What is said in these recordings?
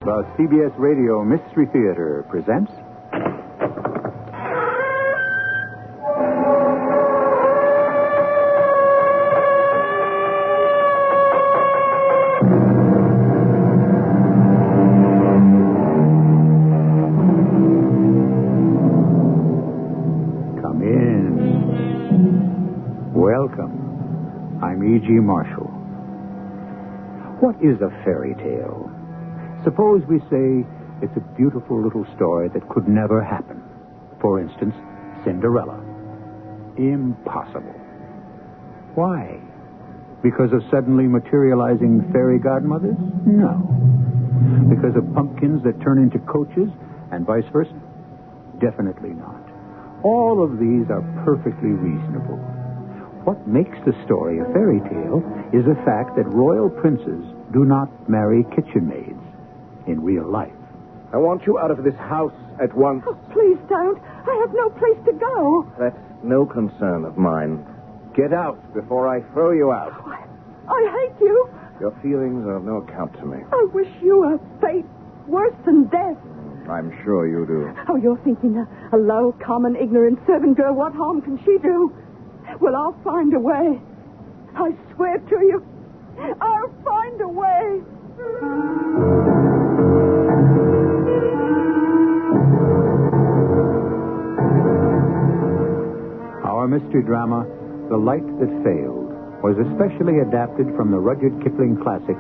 The CBS Radio Mystery Theater presents... Come in. Welcome. I'm E.G. Marshall. What is a fairy tale? Suppose we say it's a beautiful little story that could never happen. For instance, Cinderella. Impossible. Why? Because of suddenly materializing fairy godmothers? No. Because of pumpkins that turn into coaches and vice versa? Definitely not. All of these are perfectly reasonable. What makes the story a fairy tale is the fact that royal princes do not marry kitchen maids in real life. I want you out of this house at once. Oh, please don't. I have no place to go. That's no concern of mine. Get out before I throw you out. Oh, I hate you. Your feelings are of no account to me. I wish you a fate worse than death. I'm sure you do. Oh, you're thinking a low, common, ignorant servant girl. What harm can she do? Well, I'll find a way. I swear to you, I'll find a way. Our mystery drama, The Light That Failed, was especially adapted from the Rudyard Kipling classic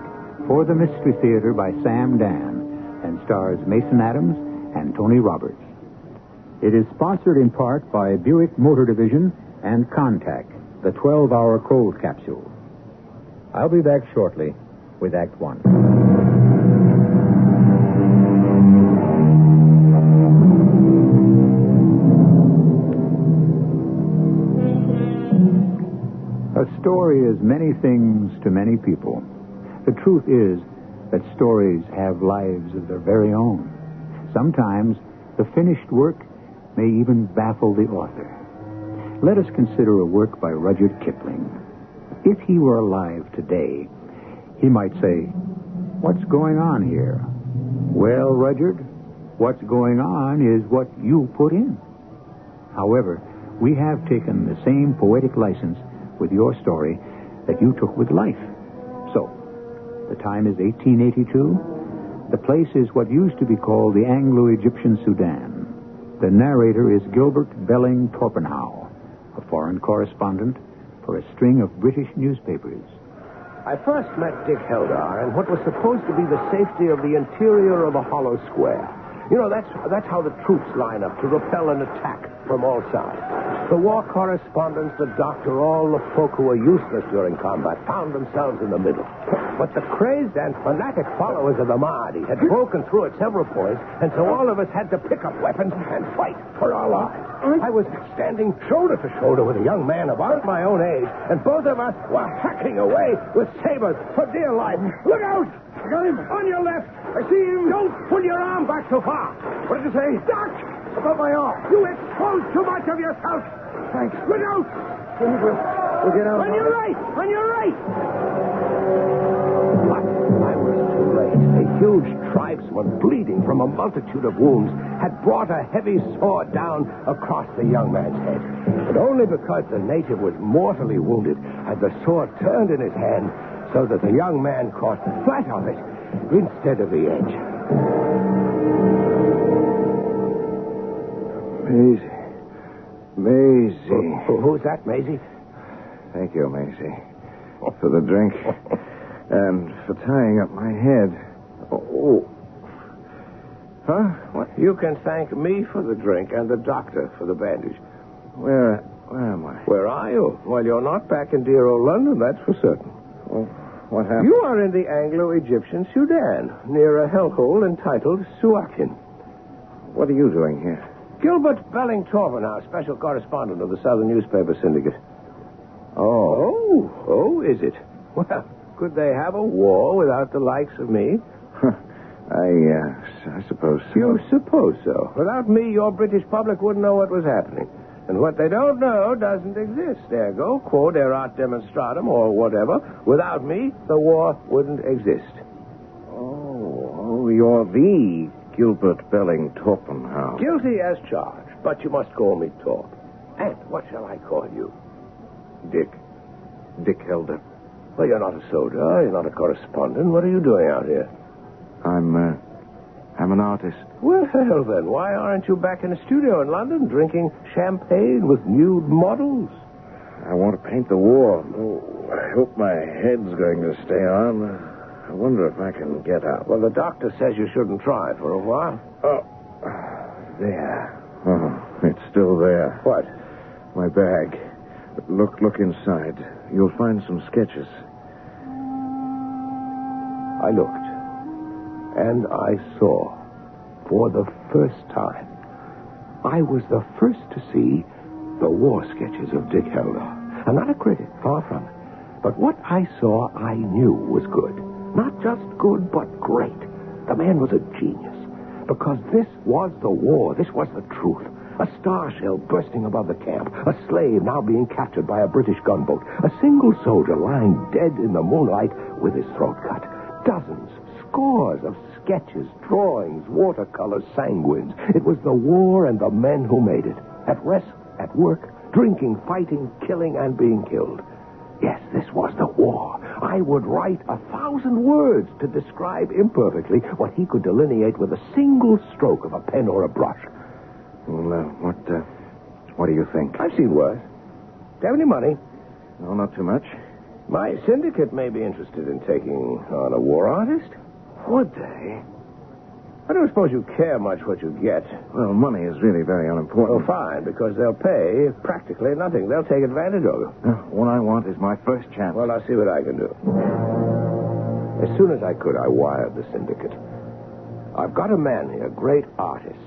for the Mystery Theater by Sam Dan and stars Mason Adams and Tony Roberts. It is sponsored in part by Buick Motor Division and Contact, the 12-hour cold capsule. I'll be back shortly with Act One. A story is many things to many people. The truth is that stories have lives of their very own. Sometimes the finished work may even baffle the author. Let us consider a work by Rudyard Kipling. If he were alive today, he might say, "What's going on here?" Well, Rudyard, what's going on is what you put in. However, we have taken the same poetic license with your story that you took with life. So, the time is 1882. The place is what used to be called the Anglo-Egyptian Sudan. The narrator is Gilbert Belling Torpenhow, a foreign correspondent for a string of British newspapers. I first met Dick Heldar in what was supposed to be the safety of the interior of a hollow square. You know, that's how the troops line up to repel an attack from all sides. The war correspondents, the doctor, all the folk who were useless during combat found themselves in the middle. But the crazed and fanatic followers of the Mahdi had broken through at several points, and so all of us had to pick up weapons and fight for our lives. I was standing shoulder to shoulder with a young man about my own age, and both of us were hacking away with sabers for dear life. Look out! I got him! On your left! I see him! Don't pull your arm back so far! What did you say? Duck! Above my arm! You exposed too much of yourself! Thanks. Look out! We'll get out. On your right! On your right! But I was too late. A huge tribesman, bleeding from a multitude of wounds, had brought a heavy sword down across the young man's head. But only because the native was mortally wounded had the sword turned in his hand so that the young man caught flat of it instead of the edge. Maisie. Who's that, Maisie? Thank you, Maisie, for the drink and for tying up my head. Oh. Huh? What? You can thank me for the drink and the doctor for the bandage. Where am I? Where are you? Well, you're not back in dear old London, that's for certain. Well, what happened? You are in the Anglo-Egyptian Sudan, near a hellhole entitled Suakin. What are you doing here? Gilbert Belling Torpenhow, special correspondent of the Southern Newspaper Syndicate. Oh, is it? Well, could they have a war without the likes of me? I suppose so. You suppose so. Without me, your British public wouldn't know what was happening. And what they don't know doesn't exist. Ergo, quod erat demonstratum, or whatever. Without me, the war wouldn't exist. Oh, you're the Gilbert Belling Torpenhouse. Guilty as charged, but you must call me Torp. And what shall I call you? Dick Helder. Well, you're not a soldier. You're not a correspondent. What are you doing out here? I'm an artist. Well, then, why aren't you back in the studio in London drinking champagne with nude models? I want to paint the war. Oh, I hope my head's going to stay on. I wonder if I can get up. Well, the doctor says you shouldn't try for a while. Oh, there. Oh, it's still there. What? My bag. Look inside. You'll find some sketches. I looked, and I saw, for the first time, I was the first to see the war sketches of Dick Helder. I'm not a critic, far from it. But what I saw, I knew was good. Not just good, but great. The man was a genius. Because this was the war. This was the truth. A star shell bursting above the camp. A slave now being captured by a British gunboat. A single soldier lying dead in the moonlight with his throat cut. Dozens, scores of sketches, drawings, watercolors, sanguines. It was the war and the men who made it. At rest, at work, drinking, fighting, killing, and being killed. Yes, this was the war. I would write 1,000 words to describe imperfectly what he could delineate with a single stroke of a pen or a brush. Well, what do you think? I've seen worse. Do you have any money? No, not too much. My syndicate may be interested in taking on a war artist. Would they? I don't suppose you care much what you get. Well, money is really very unimportant. Oh, fine, because they'll pay practically nothing. They'll take advantage of you. What I want is my first chance. Well, I'll see what I can do. As soon as I could, I wired the syndicate. I've got a man here, a great artist.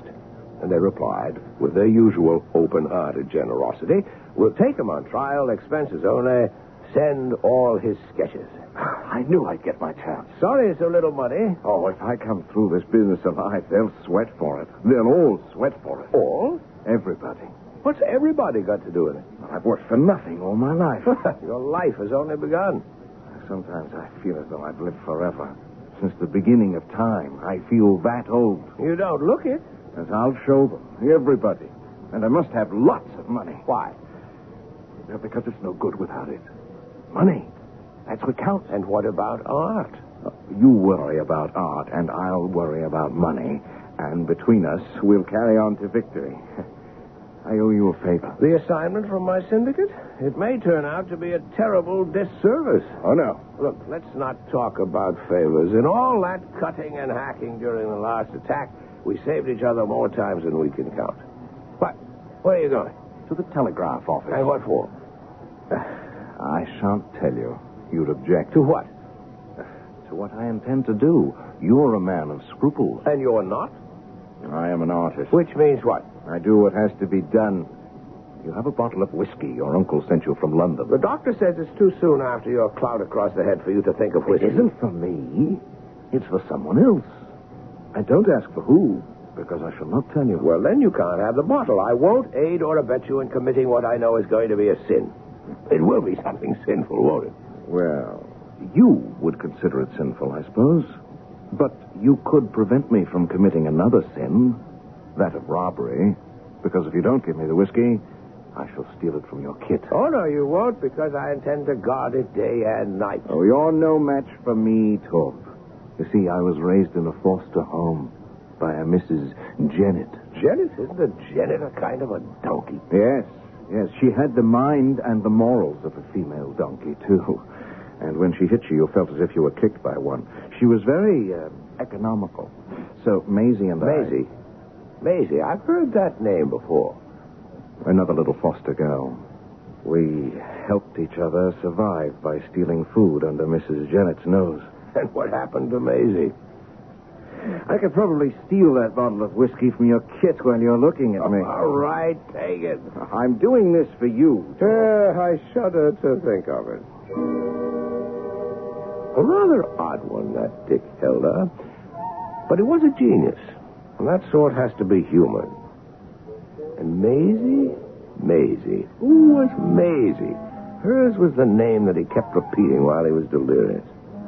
And they replied, with their usual open-hearted generosity, we'll take him on trial, expenses only, send all his sketches. I knew I'd get my chance. Sorry it's a little money. Oh, if I come through this business alive, they'll sweat for it. They'll all sweat for it. All? Everybody. What's everybody got to do with it? I've worked for nothing all my life. Your life has only begun. Sometimes I feel as though I've lived forever. Since the beginning of time, I feel that old. You don't look it. As I'll show them, everybody. And I must have lots of money. Why? Because it's no good without it. Money. That's what counts. And what about art? You worry about art, and I'll worry about money. And between us, we'll carry on to victory. I owe you a favor. The assignment from my syndicate? It may turn out to be a terrible disservice. Oh, no. Look, let's not talk about favors. In all that cutting and hacking during the last attack, we saved each other more times than we can count. What? Where are you going? To the telegraph office. And what for? I shan't tell you. You'd object. To what? To what I intend to do. You're a man of scruples. And you're not? I am an artist. Which means what? I do what has to be done. You have a bottle of whiskey your uncle sent you from London. The doctor says it's too soon after your clout across the head for you to think of whiskey. It isn't for me. It's for someone else. I don't ask for who, because I shall not tell you. Well, then you can't have the bottle. I won't aid or abet you in committing what I know is going to be a sin. It will be something sinful, won't it? Well, you would consider it sinful, I suppose. But you could prevent me from committing another sin, that of robbery, because if you don't give me the whiskey, I shall steal it from your kit. Oh, no, you won't, because I intend to guard it day and night. Oh, you're no match for me, Torp. You see, I was raised in a foster home by a Mrs. Jennett. Jennett? Isn't a Jennett a kind of a donkey? Yes. She had the mind and the morals of a female donkey, too. And when she hit you, you felt as if you were kicked by one. She was very economical. So Maisie and Maisie, I've heard that name before. Another little foster girl. We helped each other survive by stealing food under Mrs. Jennett's nose. And what happened to Maisie? I could probably steal that bottle of whiskey from your kit while you're looking at me. All right, take it. I'm doing this for you. I shudder to think of it. A rather odd one, that Dick Helder. But he was a genius. And that sort has to be human. And Maisie. Who was Maisie? Hers was the name that he kept repeating while he was delirious.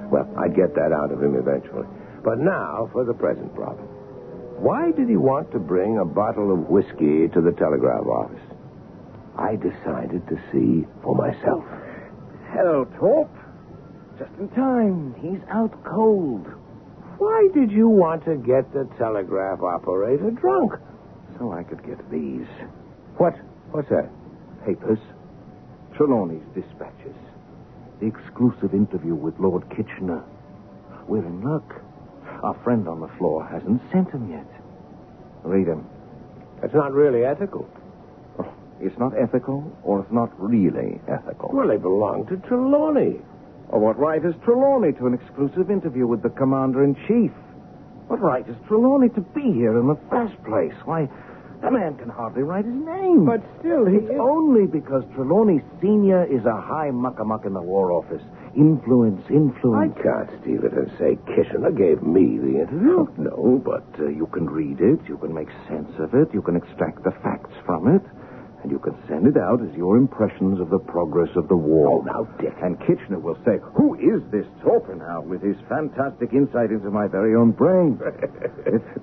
Well, I'd get that out of him eventually. But now for the present problem. Why did he want to bring a bottle of whiskey to the telegraph office? I decided to see for myself. Hello, Torp. Just in time. He's out cold. Why did you want to get the telegraph operator drunk? So I could get these What's that? papers. Trelawney's dispatches. The exclusive interview with Lord Kitchener. We're in luck. Our friend on the floor hasn't sent him yet. Read him. That's not really ethical. Oh, it's not ethical, or it's not really ethical. Well, they belong to Trelawney. Oh, what right has Trelawney to an exclusive interview with the Commander-in-Chief? What right has Trelawney to be here in the first place? Why, the man can hardly write his name. But still, It's only because Trelawney Sr. is a high muck-a-muck in the War Office. Influence. I can't steal it and say Kitchener gave me the interview. Oh, no, but you can read it, you can make sense of it, you can extract the facts from it, and you can send it out as your impressions of the progress of the war. Oh, now, Dick. And Kitchener will say, who is this Torpenhow with his fantastic insight into my very own brain?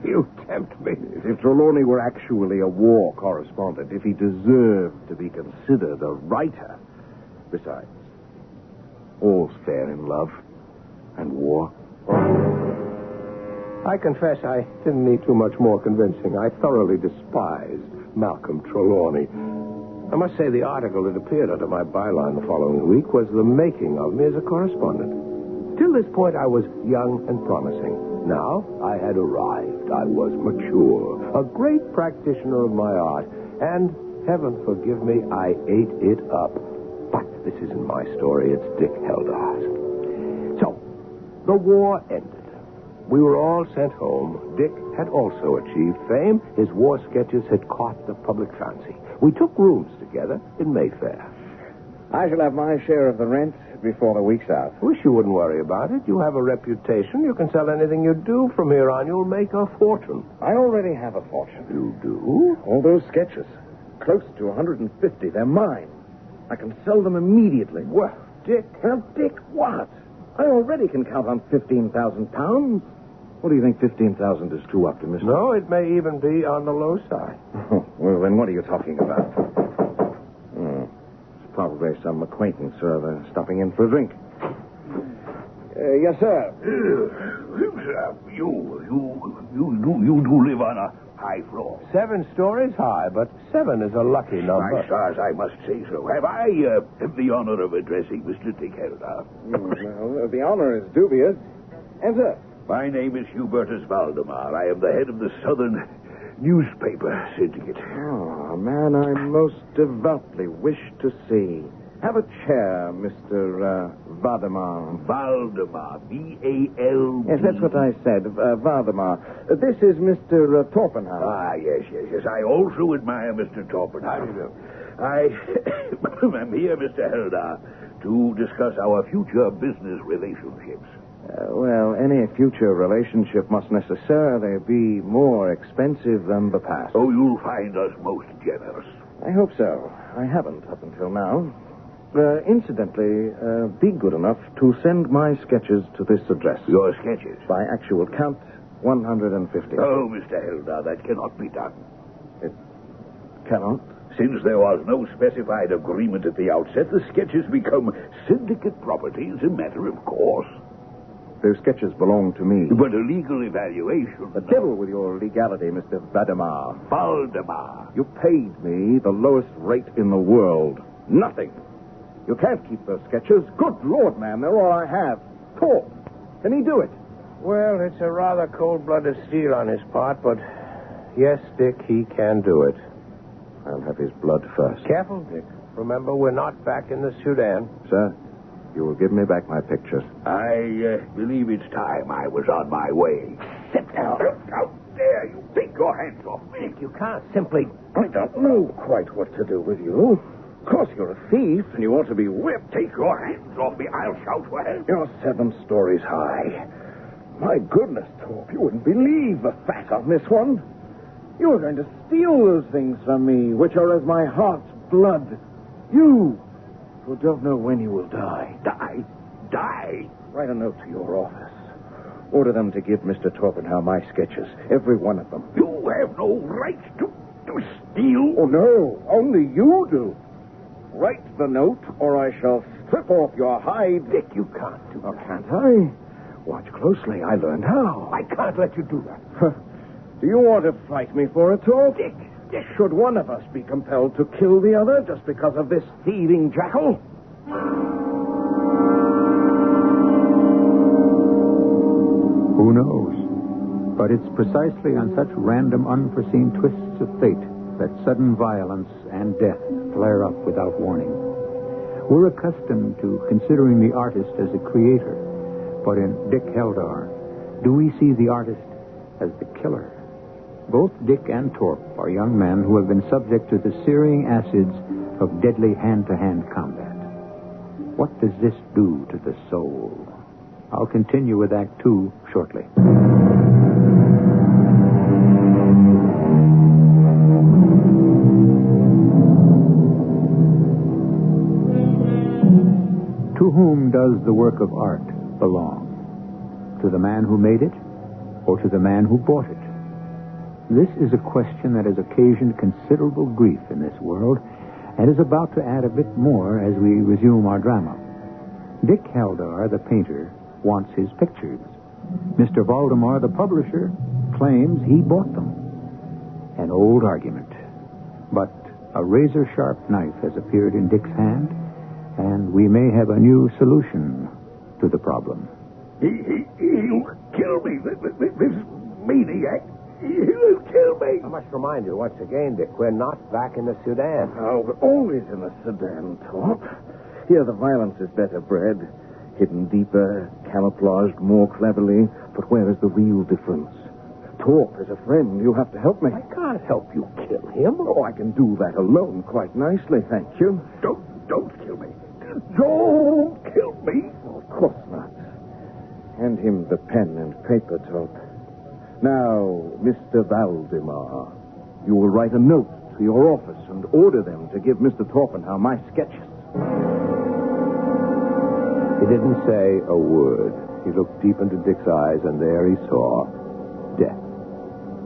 You tempt me. If Trelawney were actually a war correspondent, if he deserved to be considered a writer. Besides, all's fair in love and war. I confess I didn't need too much more convincing. I thoroughly despised Malcolm Trelawney. I must say the article that appeared under my byline the following week was the making of me as a correspondent. Till this point, I was young and promising. Now, I had arrived. I was mature, a great practitioner of my art, and, heaven forgive me, I ate it up. But this isn't my story, it's Dick Heldar's. So, the war ended. We were all sent home. Dick had also achieved fame. His war sketches had caught the public fancy. We took rooms together in Mayfair. I shall have my share of the rent before the week's out. Wish you wouldn't worry about it. You have a reputation. You can sell anything you do from here on. You'll make a fortune. I already have a fortune. You do? All those sketches. Close to 150. They're mine. I can sell them immediately. Well, Dick. Now, Dick, what? I already can count on 15,000 pounds. What do you think 15,000 is too optimistic? No, it may even be on the low side. Oh, well, then what are you talking about? It's probably some acquaintance or other stopping in for a drink. Yes, sir. You do live on a high floor. 7 stories high, but 7 is a lucky number. My stars, I must say so. Have I the honor of addressing Mr. Dick Heldar? Well, the honor is dubious. Enter. My name is Hubertus Valdemar. I am the head of the Southern Newspaper Syndicate. Oh, a man I most devoutly wish to see. Have a chair, Mr. Valdemar. Valdemar. V-A-L-D. Yes, that's what I said. Valdemar. This is Mr. Torpenhow. Ah, yes. I also admire Mr. Torpenhow. How do you do? I am here, Mr. Heldar, to discuss our future business relationships. Well, any future relationship must necessarily be more expensive than the past. Oh, you'll find us most generous. I hope so. I haven't up until now. Incidentally, be good enough to send my sketches to this address. Your sketches? By actual count, 150. Oh, Mr. Heldar, that cannot be done. It cannot? Since there was no specified agreement at the outset, the sketches become syndicate property as a matter of course. Those sketches belong to me. But a legal evaluation... The devil with your legality, Mr. Valdemar. Valdemar. You paid me the lowest rate in the world. Nothing. You can't keep those sketches. Good Lord, man, they're all I have. Talk. Can he do it? Well, it's a rather cold-blooded steal on his part, but yes, Dick, he can do it. I'll have his blood first. Careful, Dick. Remember, we're not back in the Sudan. Sir, you will give me back my pictures. I believe it's time I was on my way. Sit down. How dare you take your hands off me? Dick, you can't simply... I don't know quite what to do with you. Of course, you're a thief, and you ought to be whipped. Take your hands off me. I'll shout for help. You're 7 stories high. My goodness, Torp, you wouldn't believe the fat on this one. You were going to steal those things from me, which are as my heart's blood. You, who don't know when you will die. Die? Write a note to your office. Order them to give Mr. Torpenhow my sketches. Every one of them. You have no right to steal. Oh, no. Only you do. Write the note, or I shall strip off your hide. Dick, you can't do that. Oh, can't I? Watch closely. I learned how. I can't let you do that. Do you want to fight me for it, Torp? Dick. Should one of us be compelled to kill the other just because of this thieving jackal? Who knows? But it's precisely on such random, unforeseen twists of fate that sudden violence and death flare up without warning. We're accustomed to considering the artist as a creator, but in Dick Heldar, do we see the artist as the killer? Both Dick and Torp are young men who have been subject to the searing acids of deadly hand-to-hand combat. What does this do to the soul? I'll continue with Act 2 shortly. To whom does the work of art belong? To the man who made it, or to the man who bought it? This is a question that has occasioned considerable grief in this world and is about to add a bit more as we resume our drama. Dick Heldar, the painter, wants his pictures. Mr. Valdemar, the publisher, claims he bought them. An old argument. But a razor-sharp knife has appeared in Dick's hand, and we may have a new solution to the problem. He'll kill me, this maniac. He'll kill me. I must remind you once again, Dick, we're not back in the Sudan. Oh, we're always in the Sudan, Torp. Here the violence is better bred, hidden deeper, camouflaged more cleverly. But where is the real difference? Torp is a friend. You have to help me. I can't help you kill him. Oh, I can do that alone quite nicely, thank you. Don't kill me. Don't kill me. Oh, of course not. Hand him the pen and paper, Torp. Now, Mr. Valdemar, you will write a note to your office and order them to give Mr. Torpenhow my sketches. He didn't say a word. He looked deep into Dick's eyes, and there he saw death.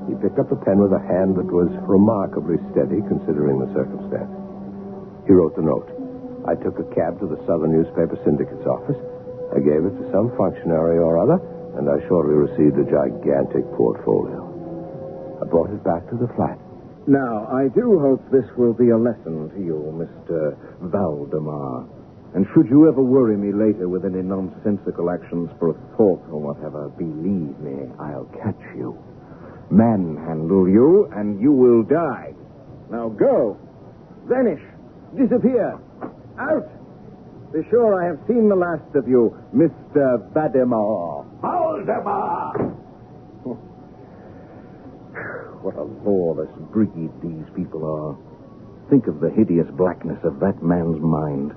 He picked up the pen with a hand that was remarkably steady, considering the circumstance. He wrote the note. I took a cab to the Southern Newspaper Syndicate's office. I gave it to some functionary or other, and I shortly received a gigantic portfolio. I brought it back to the flat. Now, I do hope this will be a lesson to you, Mr. Valdemar. And should you ever worry me later with any nonsensical actions for a thought or whatever, believe me, I'll catch you, manhandle you, and you will die. Now go. Vanish. Disappear. Out. Be sure I have seen the last of you, Mr. Valdemar. Valdemar! What a lawless breed these people are. Think of the hideous blackness of that man's mind.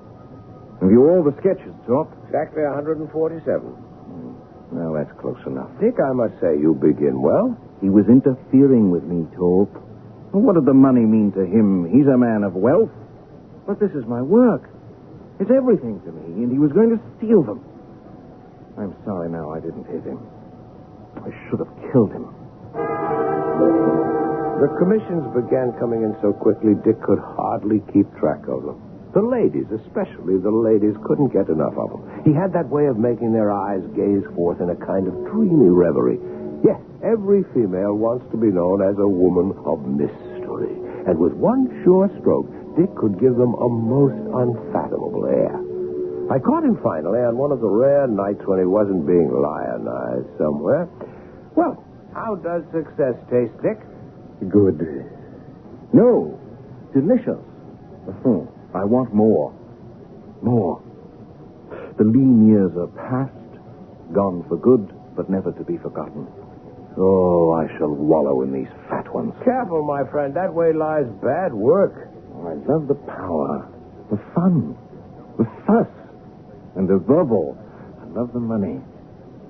Have you all the sketches, Torp? Exactly 147. Well, that's close enough. Dick, I must say, you begin well. He was interfering with me, Torp. Well, what did the money mean to him? He's a man of wealth. But this is my work. It's everything to me, and he was going to steal them. I'm sorry now I didn't hit him. I should have killed him. The commissions began coming in so quickly, Dick could hardly keep track of them. The ladies, especially the ladies, couldn't get enough of him. He had that way of making their eyes gaze forth in a kind of dreamy reverie. Yes, every female wants to be known as a woman of mystery. And with one sure stroke, Dick could give them a most unfathomable air. I caught him finally on one of the rare nights when he wasn't being lionized somewhere. Well, how does success taste, Dick? Good. No. Delicious. I want more. More. The lean years are past, gone for good, but never to be forgotten. Oh, I shall wallow in these fat ones. Careful, my friend. That way lies bad work. Oh, I love the power, the fun, the fuss, and above all, I love the money.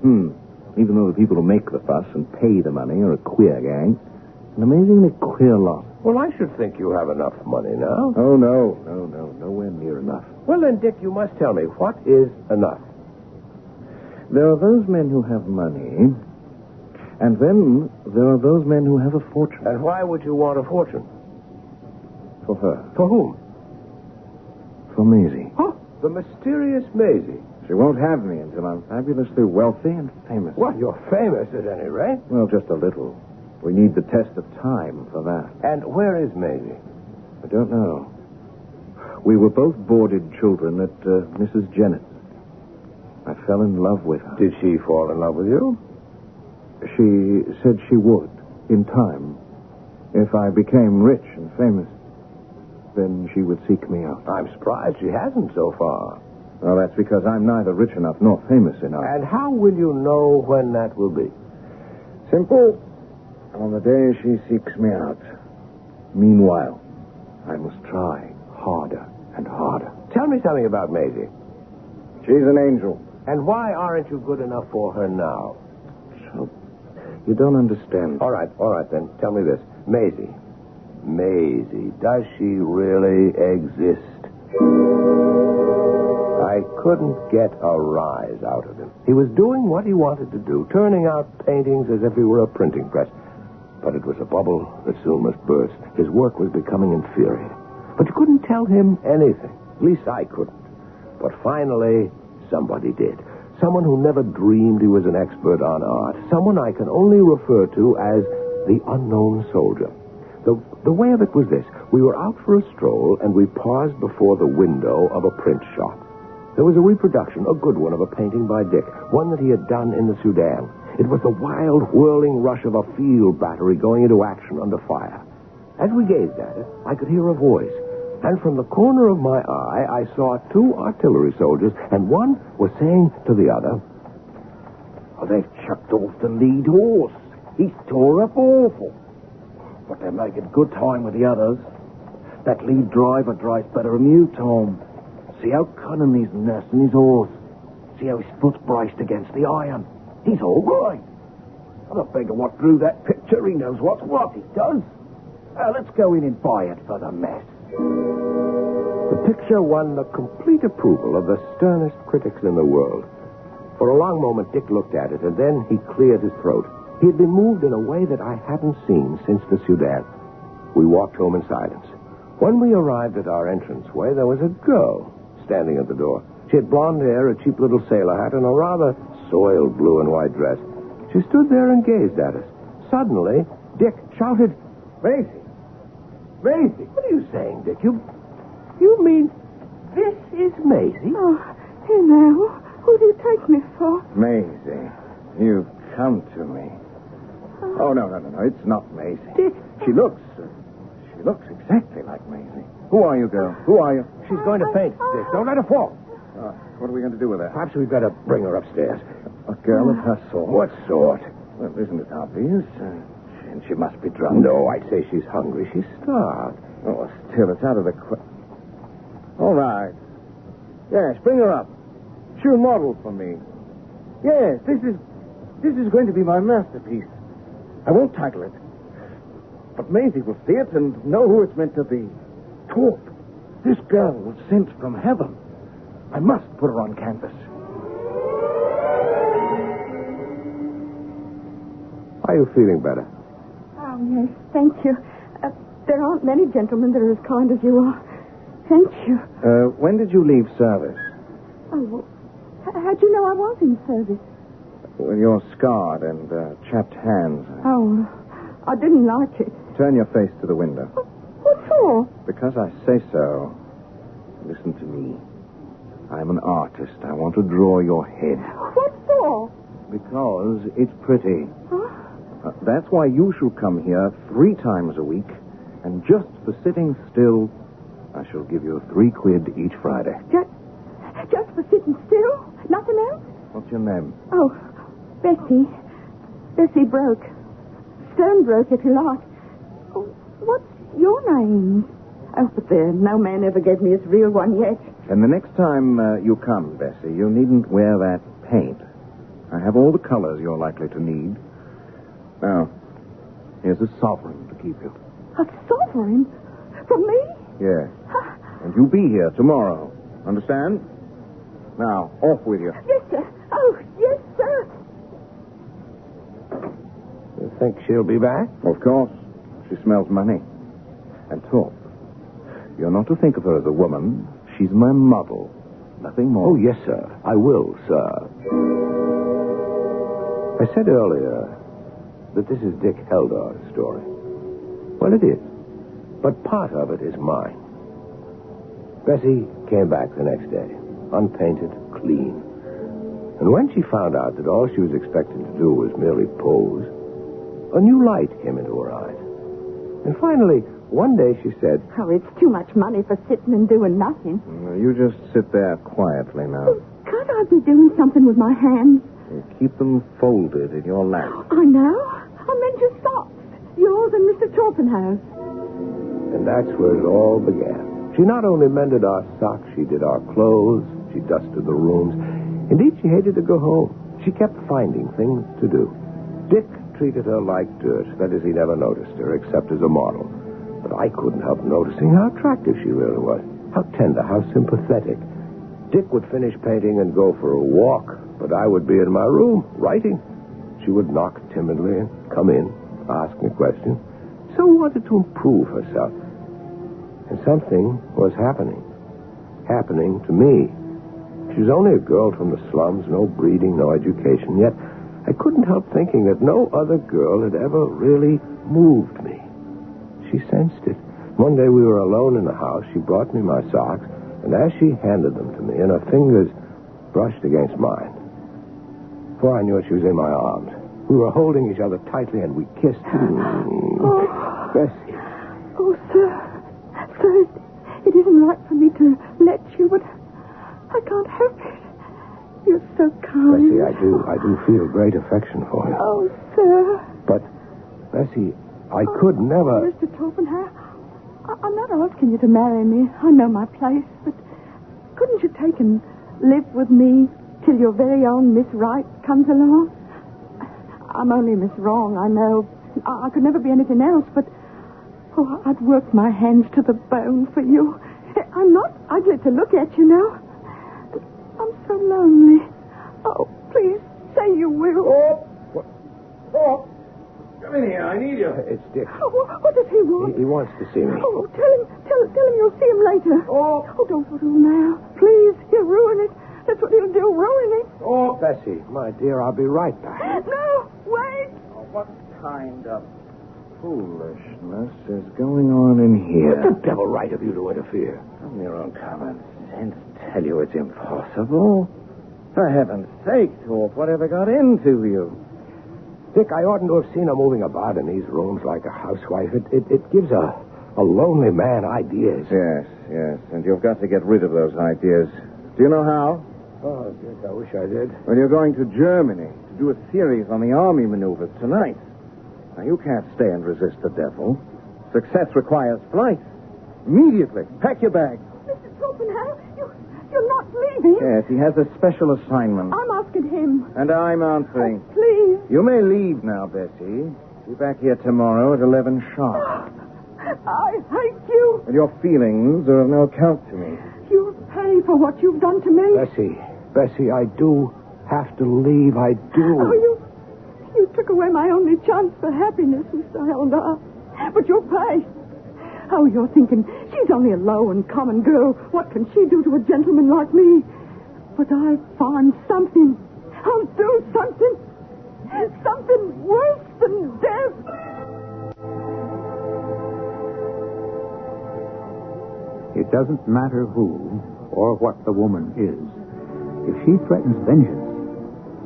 Even though the people who make the fuss and pay the money are a queer gang. An amazingly queer lot. Well, I should think you have enough money now. Oh, no, nowhere near enough. Well, then, Dick, you must tell me, what is enough? There are those men who have money, and then there are those men who have a fortune. And why would you want a fortune? For her. For whom? For Maisie. Huh? The mysterious Maisie. She won't have me until I'm fabulously wealthy and famous. Well, you're famous at any rate. Well, just a little. We need the test of time for that. And where is Maisie? I don't know. We were both boarded children at Mrs. Jennett's. I fell in love with her. Did she fall in love with you? She said she would, in time. If I became rich and famous, then she would seek me out. I'm surprised she hasn't so far. Well, that's because I'm neither rich enough nor famous enough. And how will you know when that will be? Simple. On the day she seeks me out. Meanwhile, I must try harder and harder. Tell me something about Maisie. She's an angel. And why aren't you good enough for her now? So, you don't understand. All right then. Tell me this. Maisie, does she really exist? I couldn't get a rise out of him. He was doing what he wanted to do, turning out paintings as if he were a printing press. But it was a bubble that soon must burst. His work was becoming inferior. But you couldn't tell him anything. At least I couldn't. But finally, somebody did. Someone who never dreamed he was an expert on art. Someone I can only refer to as the unknown soldier. The way of it was this. We were out for a stroll, and we paused before the window of a print shop. There was a reproduction, a good one, of a painting by Dick, one that he had done in the Sudan. It was the wild, whirling rush of a field battery going into action under fire. As we gazed at it, I could hear a voice. And from the corner of my eye, I saw two artillery soldiers, and one was saying to the other, Oh, they've chucked off the lead horse. He's tore up awful. But they're making good time with the others. That lead driver drives better than you, Tom. See how cunning he's nursing his horse. See how his foot's braced against the iron. He's all right. And I beggar what drew that picture. He knows what's what, he does. Let's go in and buy it for the mess. The picture won the complete approval of the sternest critics in the world. For a long moment, Dick looked at it, and then he cleared his throat. He had been moved in a way that I hadn't seen since the Sudan. We walked home in silence. When we arrived at our entranceway, there was a girl standing at the door. She had blonde hair, a cheap little sailor hat, and a rather soiled blue and white dress. She stood there and gazed at us. Suddenly, Dick shouted, Maisie! Maisie! What are you saying, Dick? You mean this is Maisie? Oh, here now. Who do you take me for? Maisie, you've come to me. Oh, no. It's not Maisie. Dick. She looks exactly like Maisie. Who are you, girl? Who are you? She's going to faint, Dick. Don't let her fall. What are we going to do with her? Perhaps we'd better bring her upstairs. A girl of her sort. What sort? Well, isn't it obvious? She must be drunk. No, I'd say she's hungry. She's starved. Oh, still, it's out of the question. All right. Yes, bring her up. She'll model for me. Yes, this is going to be my masterpiece. I won't title it. But Maisie will see it and know who it's meant to be. Talk. This girl was sent from heaven. I must put her on canvas. Are you feeling better? Oh, yes, thank you. There aren't many gentlemen that are as kind as you are. Thank you. When did you leave service? Oh, how'd you know I was in service? With your scarred and chapped hands. Oh, I didn't like it. Turn your face to the window. What for? Because I say so. Listen to me. I'm an artist. I want to draw your head. What for? Because it's pretty. Huh? That's why you shall come here 3 times a week, and just for sitting still, I shall give you 3 quid each Friday. Just for sitting still? Nothing else? What's your name? Oh, Bessie. Bessie Broke. Sternbroke, if you like. Oh, what's your name? Oh, but there, no man ever gave me his real one yet. And the next time you come, Bessie, you needn't wear that paint. I have all the colors you're likely to need. Now, here's a sovereign to keep you. A sovereign? From me? Yes. And you'll be here tomorrow. Understand? Now, off with you. Yes, sir. Oh, yes, think she'll be back? Of course. She smells money. And talk. You're not to think of her as a woman. She's my model. Nothing more. Oh, yes, sir. I will, sir. I said earlier that this is Dick Heldar's story. Well, it is. But part of it is mine. Bessie came back the next day, unpainted, clean. And when she found out that all she was expected to do was merely pose, a new light came into her eyes. And finally, one day she said, Oh, it's too much money for sitting and doing nothing. You just sit there quietly now. Can't I be doing something with my hands? You keep them folded in your lap. I know. I meant your socks. Yours and Mr. Torpenhouse. and that's where it all began. She not only mended our socks, she did our clothes, she dusted the rooms. Indeed, she hated to go home. She kept finding things to do. Dick treated her like dirt. That is, he never noticed her, except as a model. But I couldn't help noticing how attractive she really was. How tender, how sympathetic. Dick would finish painting and go for a walk, but I would be in my room, writing. She would knock timidly and come in, ask me questions. So wanted to improve herself. And something was happening. Happening to me. She was only a girl from the slums, no breeding, no education, yet I couldn't help thinking that no other girl had ever really moved me. She sensed it. One day we were alone in the house. She brought me my socks, and as she handed them to me, and her fingers brushed against mine, before I knew it, she was in my arms. We were holding each other tightly, and we kissed. Bessie. Oh, sir. Sir, it isn't right for me to let you, but I can't help it. You're so kind. Bessie, I do feel great affection for you. Oh, sir. But, Bessie, I could never... Mr. Torpenhouse, I'm not asking you to marry me. I know my place, but couldn't you take and live with me till your very own Miss Right comes along? I'm only Miss Wrong, I know. I could never be anything else, but... Oh, I'd work my hands to the bone for you. I'm not ugly to look at, you know. I'm so lonely. Oh, please, say you will. Oh! Come in here, I need you. It's Dick. Oh, what does he want? He wants to see me. Oh, tell him you'll see him later. Oh! Oh, don't go now. Please, he'll ruin it. That's what he'll do, ruin it. Oh, Bessie, my dear, I'll be right back. No, wait. Oh, what kind of foolishness is going on in here? What the devil right of you to interfere? From your own common sense tell you it's impossible. For heaven's sake, Torp, whatever got into you? Dick, I oughtn't to have seen her moving about in these rooms like a housewife. It gives a lonely man ideas. Yes, and you've got to get rid of those ideas. Do you know how? Oh, Dick, I wish I did. Well, you're going to Germany to do a series on the army maneuvers tonight. Now, you can't stay and resist the devil. Success requires flight. Immediately. Pack your bag. Mr. Torpenhouse, you're not leaving. Yes, he has a special assignment. I'm asking him. And I'm answering. Oh, please. You may leave now, Bessie. Be back here tomorrow at 11 sharp. I hate you. And your feelings are of no account to me. You'll pay for what you've done to me. Bessie, I do have to leave. I do. Oh, you took away my only chance for happiness, Mr. Heldar. But you'll pay. Oh, you're thinking, she's only a low and common girl. What can she do to a gentleman like me? But I'll find something. I'll do something. Something worse than death. It doesn't matter who or what the woman is. If she threatens vengeance,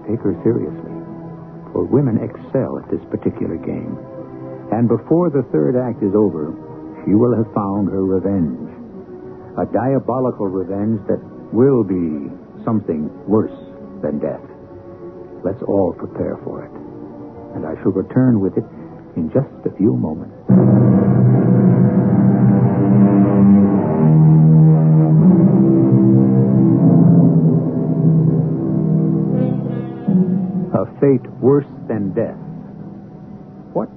take her seriously. For women excel at this particular game. And before the third act is over, she will have found her revenge. A diabolical revenge that will be something worse than death. Let's all prepare for it. And I shall return with it in just a few moments. A fate worse than death. What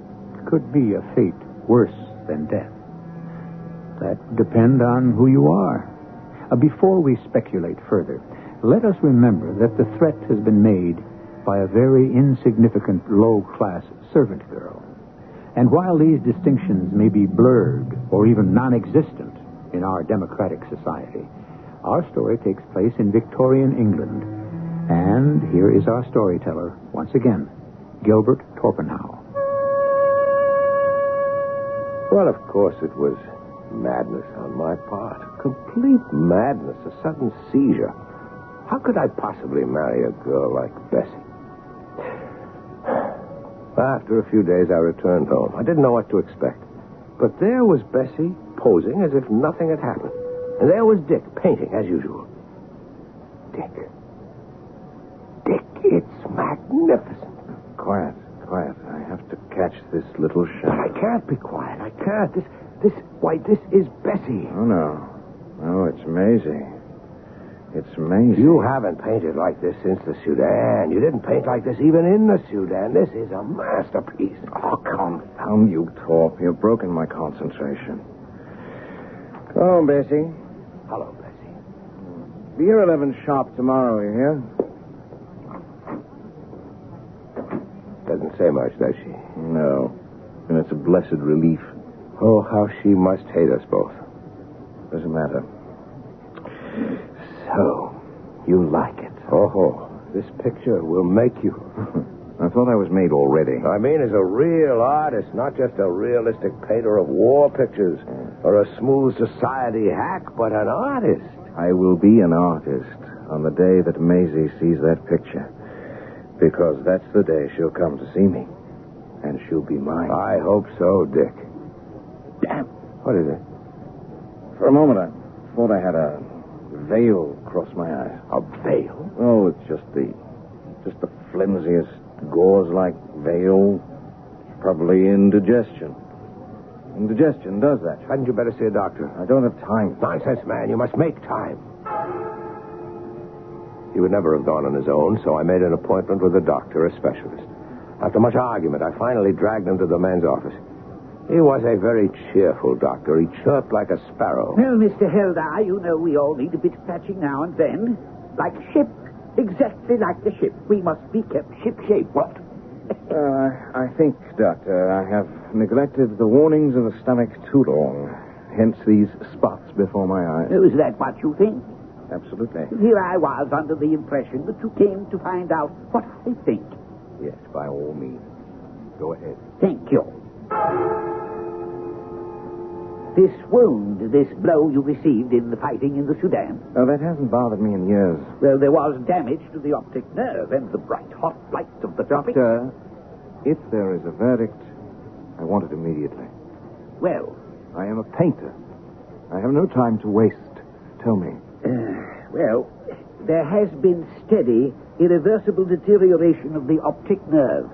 could be a fate worse than death? That depends on who you are. Before we speculate further, let us remember that the threat has been made by a very insignificant low-class servant girl. And while these distinctions may be blurred or even non-existent in our democratic society, our story takes place in Victorian England. And here is our storyteller, once again, Gilbert Torpenhow. Well, of course, it was madness on my part. Complete madness, a sudden seizure. How could I possibly marry a girl like Bessie? After a few days, I returned home. I didn't know what to expect. But there was Bessie, posing as if nothing had happened. And there was Dick, painting as usual. Dick, it's magnificent. Quiet. I have to catch this little But shot. I can't be quiet. I can't. This is Bessie. Oh, no. No, it's Maisie. It's Maisie. You haven't painted like this since the Sudan. You didn't paint like this even in the Sudan. This is a masterpiece. Oh, confound you, Torp. You've broken my concentration. Oh, Bessie. Hello, Bessie. Be here 11 sharp tomorrow, you hear? Doesn't say much, does she? No. And it's a blessed relief. Oh, how she must hate us both. Doesn't matter. So, you like it? Oh, this picture will make you. I thought I was made already. I mean, as a real artist, not just a realistic painter of war pictures or a smooth society hack, but an artist. I will be an artist on the day that Maisie sees that picture. Because that's the day she'll come to see me. And she'll be mine. I hope so, Dick. Damn. What is it? For a moment, I thought I had a veil across my eyes. A veil? Oh, it's just the flimsiest gauze-like veil. Probably indigestion. Indigestion does that. Hadn't you better see a doctor? I don't have time. Nonsense, man. You must make time. He would never have gone on his own, so I made an appointment with a doctor, a specialist. After much argument, I finally dragged him to the man's office. He was a very cheerful doctor. He chirped like a sparrow. Well, Mr. Heldar, you know we all need a bit of patching now and then. Like a ship. Exactly like the ship. We must be kept ship-shape. What? I think, Doctor, I have neglected the warnings of the stomach too long. Hence these spots before my eyes. Oh, is that what you think? Absolutely. Here I was under the impression that you came to find out what I think. Yes, by all means. Go ahead. Thank you. This wound, this blow you received in the fighting in the Sudan. Oh, that hasn't bothered me in years. Well, there was damage to the optic nerve and the bright, hot light of the tropics. Doctor, if there is a verdict, I want it immediately. Well, I am a painter. I have no time to waste. Tell me. Well, there has been steady, irreversible deterioration of the optic nerve.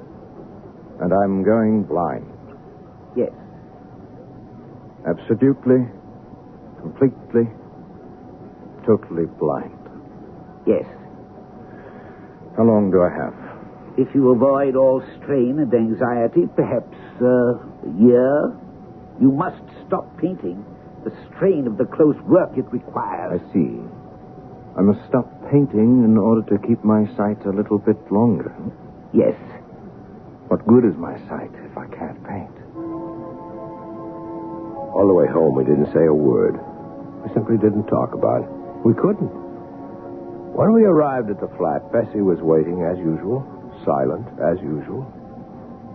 And I'm going blind. Yes. Absolutely, completely, totally blind. Yes. How long do I have? If you avoid all strain and anxiety, perhaps a year. You must stop painting. The strain of the close work it requires. I see. I must stop painting in order to keep my sight a little bit longer. Yes. What good is my sight if I can't paint? All the way home, we didn't say a word. We simply didn't talk about it. We couldn't. When we arrived at the flat, Bessie was waiting as usual, silent as usual.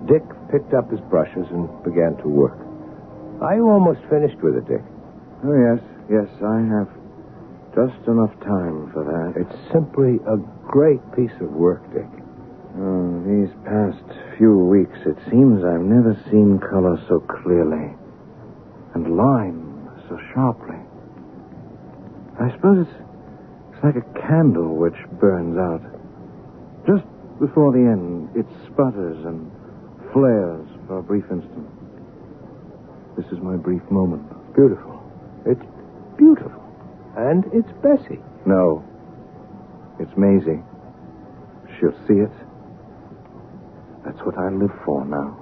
Dick picked up his brushes and began to work. Are you almost finished with it, Dick? Oh, yes, I have just enough time for that. It's simply a great piece of work, Dick. Oh, these past few weeks, it seems I've never seen color so clearly. And line so sharply. I suppose it's like a candle which burns out. Just before the end, it sputters and flares for a brief instant. This is my brief moment. Beautiful. It's beautiful. And it's Bessie. No. It's Maisie. She'll see it. That's what I live for now.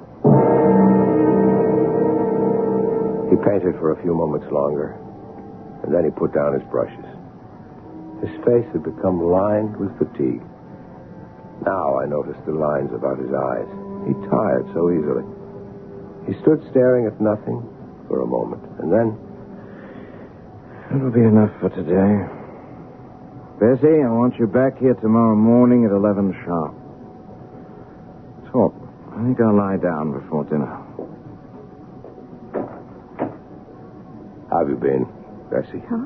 He painted for a few moments longer, and then he put down his brushes. His face had become lined with fatigue. Now I noticed the lines about his eyes. He tired so easily. He stood staring at nothing for a moment, and then... It'll be enough for today. Bessie, I want you back here tomorrow morning at 11 sharp. Talk. I think I'll lie down before dinner. How have you been, Bessie? Huh?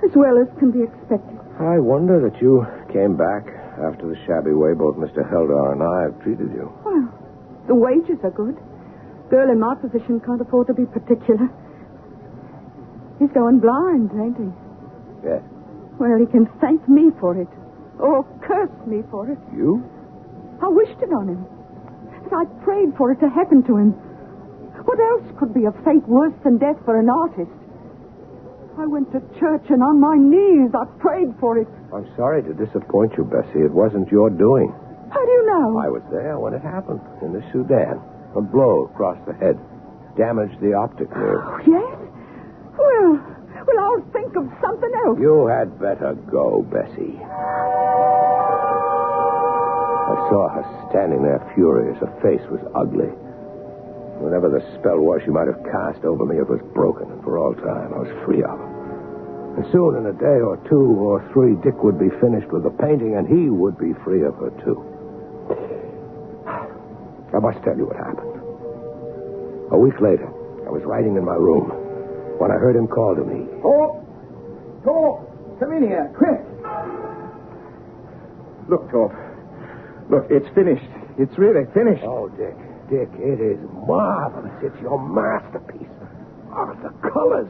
As well as can be expected. I wonder that you came back after the shabby way both Mr. Heldar and I have treated you. Well, the wages are good. Girl in my position can't afford to be particular. He's going blind, ain't he? Yes. Well, he can thank me for it. Or curse me for it. You? I wished it on him. And I prayed for it to happen to him. What else could be a fate worse than death for an artist? I went to church and on my knees I prayed for it. I'm sorry to disappoint you, Bessie. It wasn't your doing. How do you know? I was there when it happened, in the Sudan. A blow across the head damaged the optic nerve. Oh, yes? Well, I'll think of something else. You had better go, Bessie. I saw her standing there furious. Her face was ugly. Whatever the spell was she might have cast over me, it was broken, and for all time I was free of her. And soon, in a day or 2 or 3, Dick would be finished with the painting, and he would be free of her, too. I must tell you what happened. A week later, I was writing in my room when I heard him call to me. Torp! Come in here, quick! Look, Torp. Look, it's finished. It's really finished. Oh, Dick, it is marvelous. It's your masterpiece. Oh, the colors.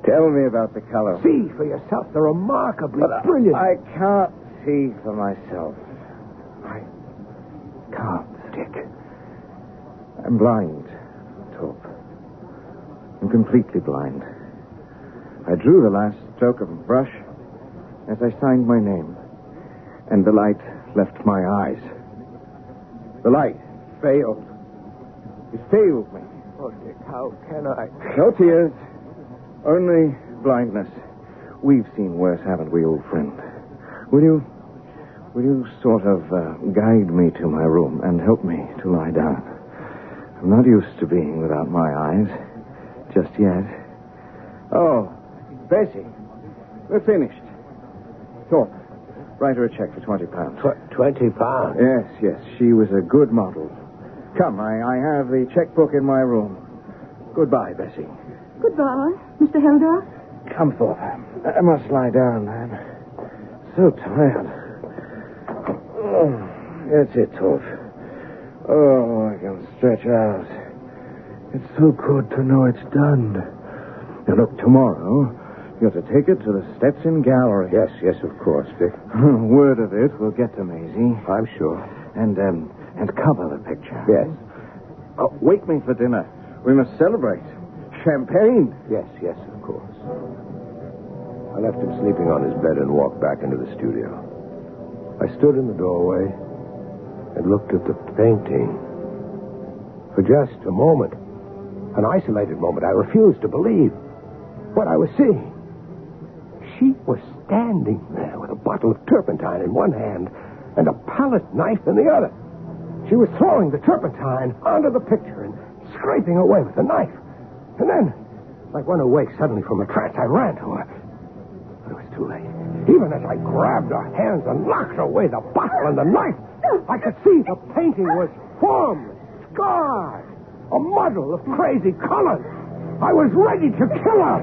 Tell me about the color. See for yourself. They're remarkably brilliant. I can't see for myself. I can't. Dick. I'm blind, Torp. I'm completely blind. I drew the last stroke of a brush as I signed my name, and the light left my eyes. The light failed. It failed me. Oh, Dick, how can I? No tears. Only blindness. We've seen worse, haven't we, old friend? Will you sort of guide me to my room and help me to lie down? I'm not used to being without my eyes. Just yet. Oh, Bessie. We're finished. Thorpe, write her a check for £20. £20? Yes. She was a good model. Come, I have the checkbook in my room. Goodbye, Bessie. Goodbye, Mr. Heldar. Come, Thorpe. I must lie down. I'm so tired. Oh, that's it, Thorpe. Oh, I can stretch out. It's so good to know it's done. Now, look, tomorrow, you're to take it to the Stetson Gallery. Yes, of course, Dick. Word of it will get to Maisie. I'm sure. And cover the picture. Yes. Oh, wake me for dinner. We must celebrate. Champagne. Yes, of course. I left him sleeping on his bed and walked back into the studio. I stood in the doorway and looked at the painting. For just a moment, an isolated moment, I refused to believe what I was seeing. She was standing there with a bottle of turpentine in one hand and a palette knife in the other. She was throwing the turpentine onto the picture and scraping away with the knife. And then, like one awake suddenly from a trance, I ran to her. But it was too late. Even as I grabbed her hands and knocked away the bottle and the knife, I could see the painting was formless, scarred, a muddle of crazy colors. I was ready to kill her.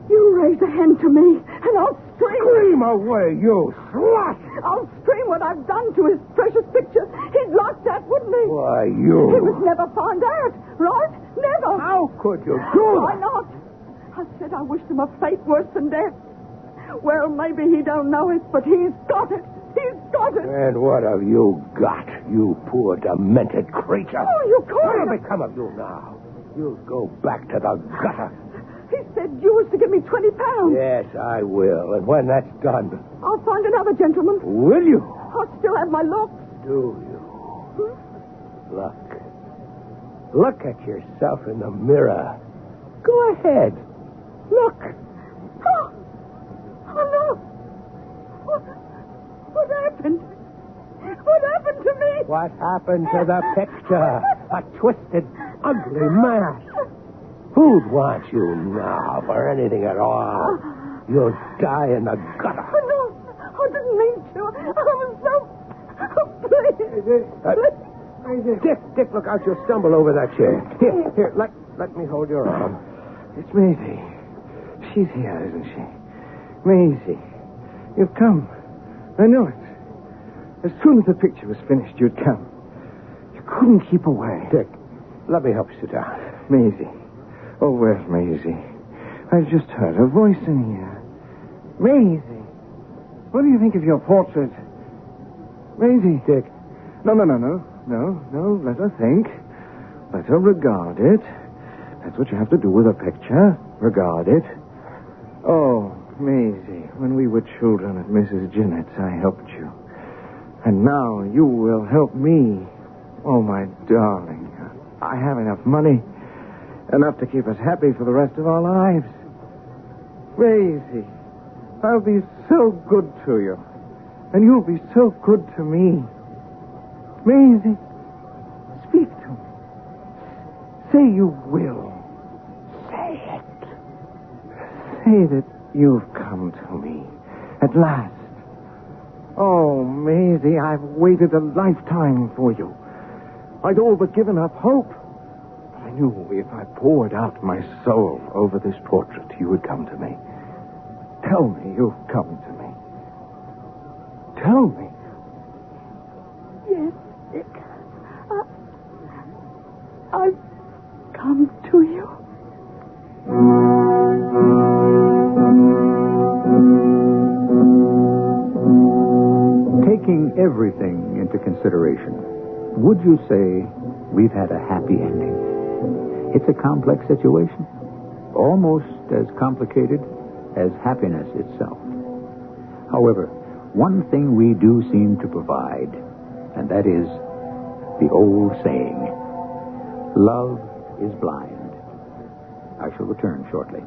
You raise a hand to me, and I'll scream. Scream away, you slut! I'll scream what I've done to his precious picture. He'd like that, wouldn't he? Why, He you... was never found out, right? Never. How could you do Why that? not? I said I wished him a fate worse than death. Well, maybe he don't know it, but he's got it. He's got it. And what have you got, you poor demented creature? Oh, you What'll can't. become of you now? You'll go back to the gutter. He said you was to give me £20. Yes, I will. And when that's done... I'll find another gentleman. Will you? I'll still have my looks. Do you? Look at yourself in the mirror. Go ahead. Look. Oh, no. What What happened to the picture? A twisted, ugly mass. Who'd want you now for anything at all? You'll die in the gutter. Oh, no. I didn't mean to. I was so... Oh, please. Dick, look out. You'll stumble over that chair. Here, let me hold your arm. It's Maisie. She's here, isn't she? Maisie, you've come. I know it. As soon as the picture was finished, you'd come. You couldn't keep away. Dick, let me help you sit down. Maisie. Oh, where's Maisie? I've just heard her voice in here. Maisie. What do you think of your portrait? Maisie. Dick. No. Let her think. Let her regard it. That's what you have to do with a picture. Regard it. Oh, Maisie, when we were children at Mrs. Jennett's, I helped you. And now you will help me. Oh, my darling. I have enough money. Enough to keep us happy for the rest of our lives. Maisie, I'll be so good to you. And you'll be so good to me. Maisie, speak to me. Say you will. Say it. Say that you've come to me. At last. Oh, Maisie, I've waited a lifetime for you. I'd all but given up hope. But I knew if I poured out my soul over this portrait, you would come to me. Tell me you've come to me. Tell me. Yes, Dick. I've come to you. Taking everything into consideration, would you say we've had a happy ending? It's a complex situation, almost as complicated as happiness itself. However, one thing we do seem to provide, and that is the old saying, love is blind. I shall return shortly.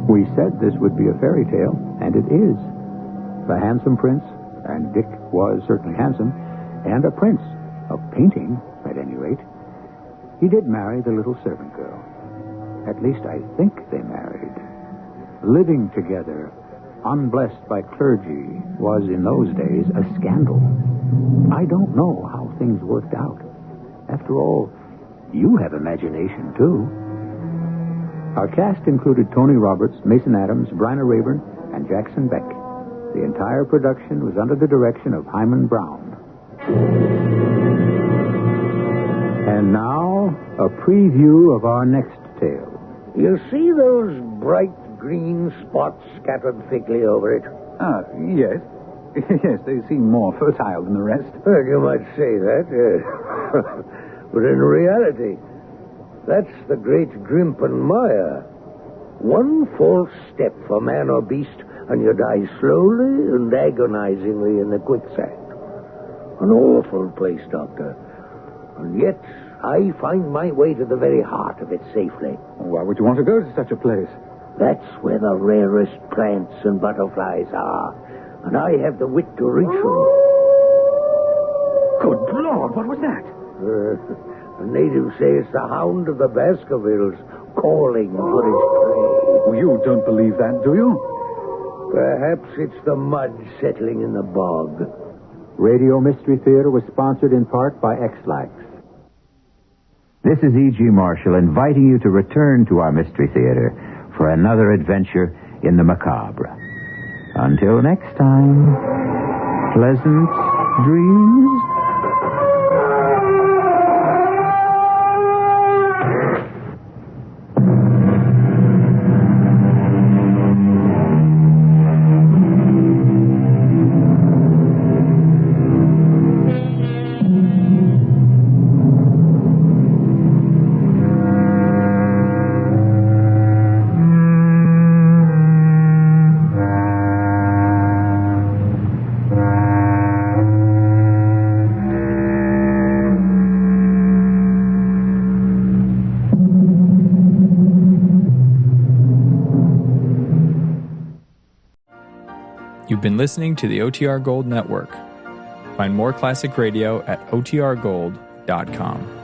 We said this would be a fairy tale, and it is. The handsome prince, and Dick was certainly handsome, and a prince, a painting, at any rate. He did marry the little servant girl. At least I think they married. Living together, unblessed by clergy, was in those days a scandal. I don't know how things worked out. After all, you have imagination, too. Our cast included Tony Roberts, Mason Adams, Bryna Rayburn, and Jackson Beck. The entire production was under the direction of Hyman Brown. And now, a preview of our next tale. You see those bright green spots scattered thickly over it? Yes. Yes, they seem more fertile than the rest. Well, you might say that. But in reality, that's the great Grimpen Mire. One false step for man or beast, and you die slowly and agonizingly in the quicksand. An awful place, Doctor. And yet, I find my way to the very heart of it safely. Why would you want to go to such a place? That's where the rarest plants and butterflies are. And I have the wit to reach them. Good Lord, what was that? The natives say it's the hound of the Baskervilles calling for its prey. You don't believe that, do you? Perhaps it's the mud settling in the bog. Radio Mystery Theater was sponsored in part by X-Lax. This is E.G. Marshall inviting you to return to our Mystery Theater for another adventure in the macabre. Until next time, pleasant dreams. You've been listening to the OTR Gold Network. Find more classic radio at otrgold.com.